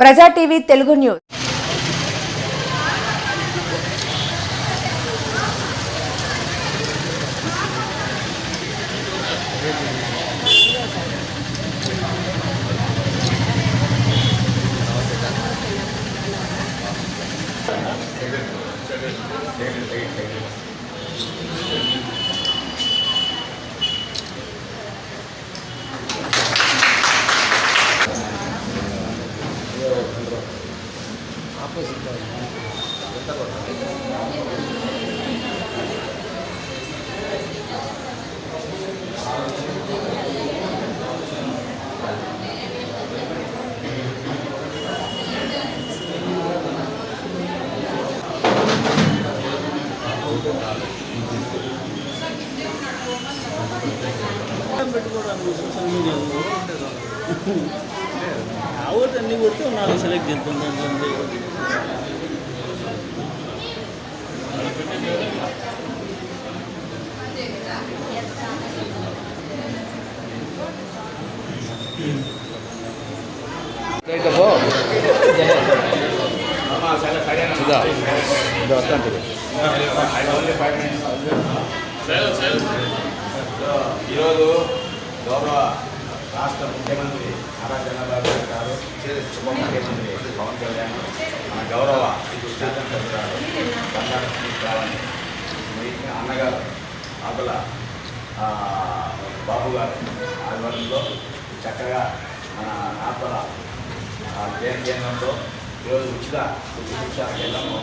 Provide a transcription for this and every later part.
ప్రజా TV Telugu news. పెట్టుకోవడానికి social మీడియాలో ఆవట్ అన్నీ కొడితే నాకు సెలెక్ట్ చేస్తుంది. ఈరోజు గౌరవ రాష్ట్ర ముఖ్యమంత్రి నారా చంద్రబాబు నాయుడు గారు, ఉప ముఖ్యమంత్రి పవన్ కళ్యాణ్, మన గౌరవ శాసనసభ్యురాలు బంగారు అన్నగారు ఆకుల బాబు గారు ఆధ్వర్యంలో చక్కగా మన నాపల కేంద్రంలో ఈరోజు ఉచిత శిక్షణ కేంద్రము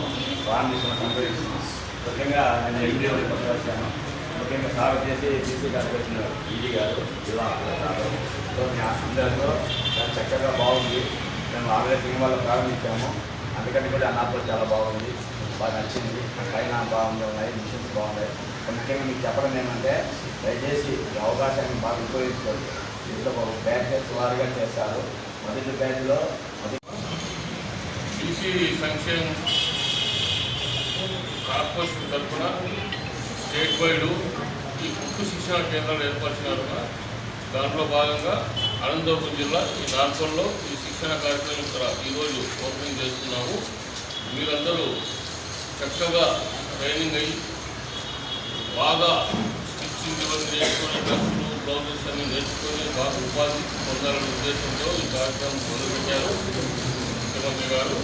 ప్రారంభించిన సంతోషిస్తున్నాం. ముఖ్యంగా నేను వీడియో వచ్చాను. ముఖ్యంగా సార్ వచ్చేసి సీసీ గారు వచ్చినారు, ఈడీ గారు, జిల్లా సార్. సో మీ అందరితో చక్కగా బాగుంది. మేము ఆల్రెడీ వల్ల ప్రారంభించాము. అందుకని కూడా అన్నప్పుడు చాలా బాగుంది, బాగా నచ్చింది. పైన బాగుంది, ఉన్నాయి మిషన్స్ బాగున్నాయి. ముఖ్యంగా మీకు చెప్పడం ఏమంటే, దయచేసి ఈ అవకాశాన్ని బాగా ఉపయోగించుకోండి. ఇంట్లో బ్యాచెస్ వారీగా చేస్తారు. మొదటి బ్యాచ్లో బీసీ సంక్షేమ కార్పొరేషన్ తరఫున స్టేట్ వైడ్ ఈ కుట్టు శిక్షణ కేంద్రాలు ఏర్పరిచినారు. దాంట్లో భాగంగా అనంతపురం జిల్లా ఈ నార్పల్లో ఈ శిక్షణ కార్యక్రమం ఇక్కడ ఈరోజు ఓపెనింగ్ చేస్తున్నాము. మీరందరూ చక్కగా ట్రైనింగ్ అయ్యి బాగా స్టిచ్చింగ్ ఇవన్నీ నేర్చుకొని, డ్రెస్సులు బ్లౌజెస్ అన్నీ నేర్చుకొని బాగా ఉపాధి పొందాలనే ఉద్దేశంతో ఈ కార్యక్రమం మొదలుపెట్టారు ముఖ్యమంత్రి గారు.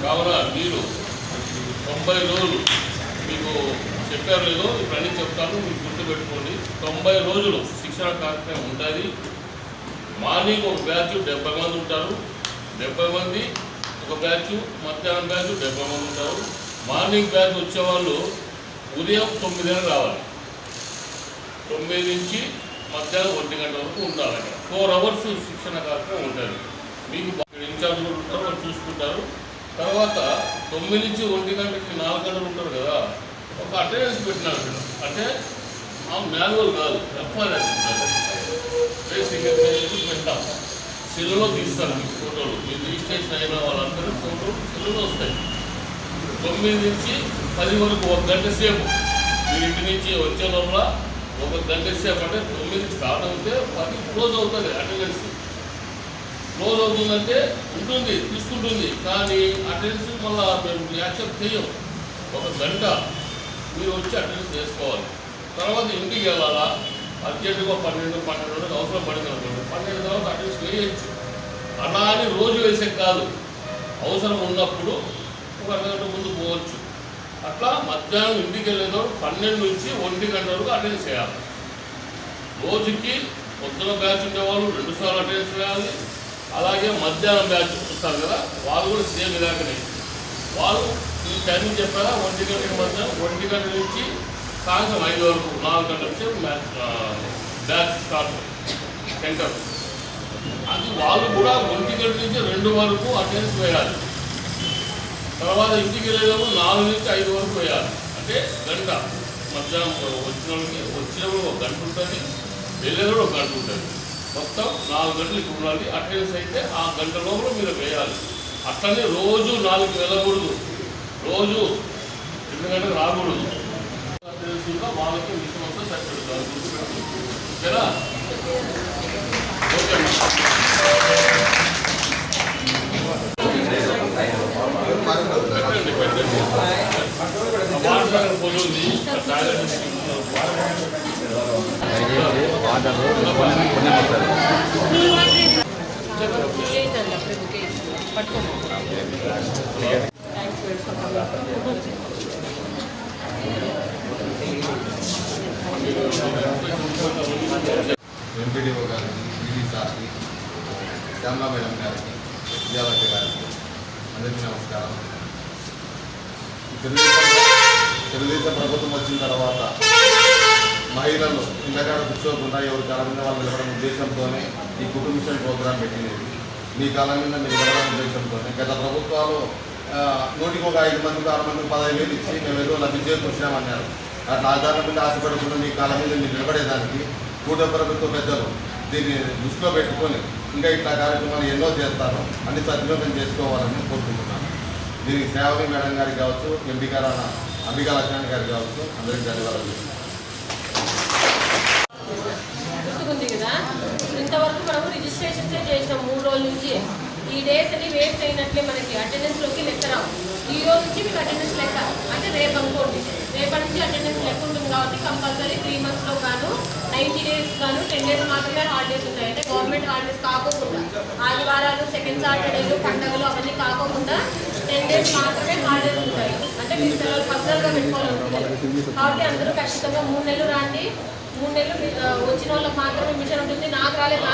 కావున మీరు 90 రోజులు మీకు చెప్పారు లేదో ఇప్పుడు అన్నీ చెప్తాను, మీకు గుర్తుపెట్టుకోండి. 90 రోజులు శిక్షణ కార్యక్రమం ఉంటుంది. మార్నింగ్ ఒక బ్యాచ్ 70 మంది ఉంటారు, 70 మంది ఒక బ్యాచ్, మధ్యాహ్నం బ్యాచ్ 70 మంది ఉంటారు. మార్నింగ్ బ్యాచ్ వచ్చేవాళ్ళు ఉదయం 9 గంటలకు రావాలి. 9 నుంచి మధ్యాహ్నం 1 గంట వరకు ఉండాలి. అక్కడ 4 అవర్స్ శిక్షణ కార్యక్రమం ఉంటుంది. మీకు ఇన్ఛార్జ్ కూడా ఉంటారు, వాళ్ళు చూసుకుంటారు. తర్వాత 9 నుంచి 1 గంటకి 4 గంటలు ఉంటారు కదా, ఒక అటెండెన్స్ పెట్టినారు ఇక్కడ. అంటే మాన్యువల్ కాదు, ఎఫ్ఆర్ఎస్ పెట్టాం. సెల్లులో తీస్తారు మీకు ఫోటోలు. మీరు రిజిస్ట్రేషన్ అయిన వాళ్ళందరూ ఫోటోలు సెల్లులో వస్తాయి. 9 నుంచి 10 వరకు 1 గంట సేపు మీరు ఇంటి నుంచి వచ్చే లోపల 1 గంట సేపు, అంటే 9 స్టార్ట్ అవుతే 10 క్లోజ్ అవుతుంది. అటెండెన్స్ క్లోజ్ అవుతుందంటే ఉంటుంది, తీసుకుంటుంది, కానీ అటెండెన్స్ మళ్ళీ మేము యాక్సెప్ట్ చేయం. 1 గంట మీరు వచ్చి అటెండెన్స్ చేసుకోవాలి. తర్వాత ఇంటికి వెళ్ళాలా, అర్జెంటుగా 12 అవసరం పడింది అనుకోండి, 12 తర్వాత అటెండెన్స్ వేయచ్చు. అలా అని రోజు వేసే కాదు, అవసరం ఉన్నప్పుడు ఒక అరగంట ముందు పోవచ్చు. అట్లా మధ్యాహ్నం ఇంటికి వెళ్ళేటప్పుడు 12 నుంచి 1 గంట వరకు అటెండెన్స్ చేయాలి. రోజుకి పొద్దున బ్యాచ్ ఉండేవాళ్ళు 2 సార్లు అటెండెన్స్ వేయాలి. అలాగే మధ్యాహ్నం బ్యాచ్ వస్తారు కదా, వాళ్ళు కూడా సేమ్ ఇలాగనే. వాళ్ళు ఈ టైమింగ్ చెప్పారా, 1 గంటకి మధ్యాహ్నం 1 గంట నుంచి సాయంత్రం 5 వరకు 4 గంటల సేపు బ్యాచ్ స్టార్ట్ సెంటర్. అది వాళ్ళు కూడా 1 గంట నుంచి 2 వరకు అటెండెన్స్ వేయాలి. తర్వాత ఇంటికి వెళ్ళేటప్పుడు 4 నుంచి 5 వరకు వేయాలి. అంటే గంట. మధ్యాహ్నం వచ్చినప్పుడు 1 గంట ఉంటుంది, వెళ్ళేటప్పుడు 1 గంట ఉంటుంది. మొత్తం 4 గంటలకు ఉండాలి. అటెండెన్స్ అయితే ఆ గంట లోపల మీరు వేయాలి. అట్లనే రోజు 4కి వెళ్ళకూడదు, రోజు 2 గంటలకు రాకూడదు. అటెండెన్స్గా వాళ్ళకి విషయం వస్తే సరిపెడతారు. ఓకేనా? ఓకే. ఎంపీడీఓ గారికి ఈడీ సార్కి శ్యామలా మేడం గారికి విద్యావతి గారికి అందరికీ నమస్కారం. తెలుగుదేశం ప్రభుత్వం వచ్చిన తర్వాత మహిళలు ఇంతకాడ కూర్చోకుండా ఎవరు కాలం మీద వాళ్ళు నిలబడిన ఉద్దేశంతోనే ఈ కుటుంబ మిషన్ ప్రోగ్రాం పెట్టినది. మీ కాలం మీద మీరు నిలబడిన ఉద్దేశంతోనే గత ప్రభుత్వాలు 100కి ఒక 5 మందికి 6 మందికి 15,000 ఇచ్చి మేము ఏదో లభించేసి వచ్చినామన్నారు. అట్లా ఆధారం మీద ఆశపడకుండా మీ కాలం మీద మీరు నిలబడేదానికి కూటమి ప్రభుత్వ పెద్దలు దీన్ని దృష్టిలో పెట్టుకొని ఇంకా ఇట్లా కార్యక్రమాలు ఎన్నో చేస్తారు అన్ని సద్వినియోగం చేసుకోవాలని కోరుకుంటున్నాను. దీనికి శ్రావణి మేడం గారికి కావచ్చు, ఎంపీ గారు అంబికా లక్ష్మణ్ గారికి కావచ్చు, అందరికీ ధన్యవాదాలు. గుర్తుకుంది కదా, ఇంతవరకు మనము రిజిస్ట్రేషన్ చేసినాం 3 రోజుల నుంచి. ఈ డేస్ అని వేస్ట్ అయినట్లే మనకి అటెండెన్స్లోకి లెక్క రావు. ఈ రోజు నుంచి మీకు అటెండెన్స్ లెక్క అంటే రేపు అనుకోండి, రేపటి నుంచి అటెండెన్స్ లెక్క ఉంటుంది కాబట్టి కంపల్సరీ 3 monthsలో గాను 90 days గాను 10 days మాత్రమే హాలిడేస్ ఉంటాయి. అంటే గవర్నమెంట్ హాలిడేస్ కాకోకుండా ఆదివారాలు, సెకండ్ సాటర్డేలు, పండుగలు అవన్నీ కాకోకుండా 10 days మాత్రమే హాలిడేస్ ఉంటాయి. అంటే మీరు సెలవులు పర్సనల్గా పెట్టుకోవాలనుకుంటుంది కాబట్టి అందరూ ఖచ్చితంగా 3 నెలలు రాండి. 3 నెలలు వచ్చిన వాళ్ళకి మాత్రమే మిషన్ ఉంటుంది. నాకు రాలేదు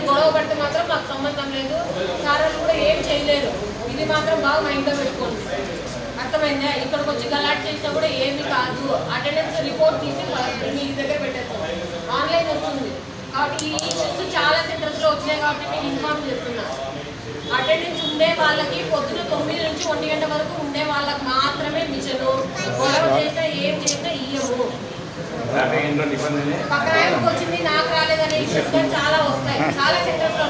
గొడవ పడితే మాత్రం నాకు సంబంధం లేదు, సార్ వాళ్ళు కూడా ఏం చేయలేరు. ఇది మాత్రం బాగా మైండ్లో పెట్టుకోండి, అర్థమైందా? ఇక్కడికి వచ్చి గలాట్ చేసినా కూడా ఏమి కాదు. అటెండెన్స్ రిపోర్ట్ తీసి మీ దగ్గర పెట్టేస్తాం, ఆన్లైన్ వస్తుంది. కాబట్టి ఈ ఇష్యూస్ చాలా సెంటర్స్లో వచ్చినాయి కాబట్టి నేను ఇన్ఫార్మ్ చేస్తున్నా. అటెండెన్స్ ఉండే వాళ్ళకి పొద్దున 9 నుంచి 1 గంట వరకు ఉండే వాళ్ళకి మాత్రమే మిషను. గొడవ చేసినా ఏం చేసినా ఇయ్యము. పక్కన వచ్చింది నాకు రాలేదనే ఇష్యూస్ చాలా వస్తాయి చాలా సెంటర్స్లో.